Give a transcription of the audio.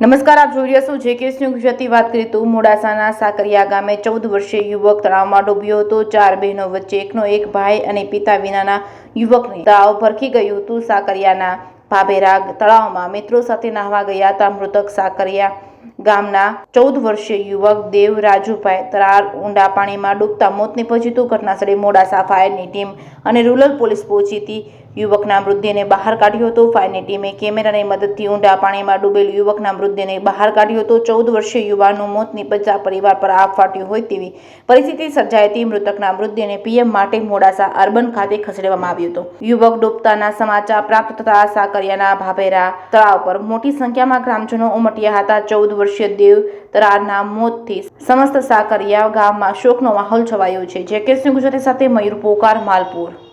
નમસ્કાર, આપ જોઈ રહ્યા છો જેકેએસ ન્યૂઝ ગુજરાતી. વાત કરીએ તો મોડાસાના સાકરિયા ગામે 14 વર્ષીય યુવક તળાવમાં ડૂબ્યો હતો. 4 બહેનો વચ્ચે એકનો એક ભાઈ અને પિતા વિનાના યુવકને તળાવ ભરખી ગયું હતું. સાકરિયાના ભાભેરા તળાવમાં મિત્રો સાથે નાહવા ગયા હતા. મૃતક સાકરિયા ગામના 14 વર્ષીય યુવક દેવ રાજુભાઈ તરાર ઊંડા પાણીમાં ડૂબતા મોત નીપજ્યું હતું. ઘટનાસ્થળે મોડાસા ફાયરની ટીમ અને રૂરલ પોલીસ પહોંચી હતી. યુવકના મૃતદેહને બહાર કાઢ્યો હતો. ફાયરની ટીમે કેમેરાની મદદથી ઊંડા પાણીમાં ડૂબેલ યુવકના મૃતદેહને બહાર કાઢ્યો હતો. 14 વર્ષીય યુવાનનું મોત નીપજતા પરિવાર પર આપ ફાટ્યું હોય તેવી પરિસ્થિતિ સર્જાઈ હતી. મૃતકના મૃતદેહને પીએમ માટે મોડાસા અર્બન ખાતે ખસેડવામાં આવ્યો હતો. યુવક ડૂબતાના સમાચાર પ્રાપ્ત થતા સાકરિયાના ભાભેરા તળાવ પર મોટી સંખ્યામાં ગ્રામજનો ઉમટ્યા હતા. 14 વર્ષીય દેવ તરારના મોતથી સમસ્ત સાકરિયા ગામમાં શોકનો માહોલ છવાયો છે. જેકેએસ ન્યૂઝ ગુજરાતી સાથે મયુર પોકાર, માલપુર.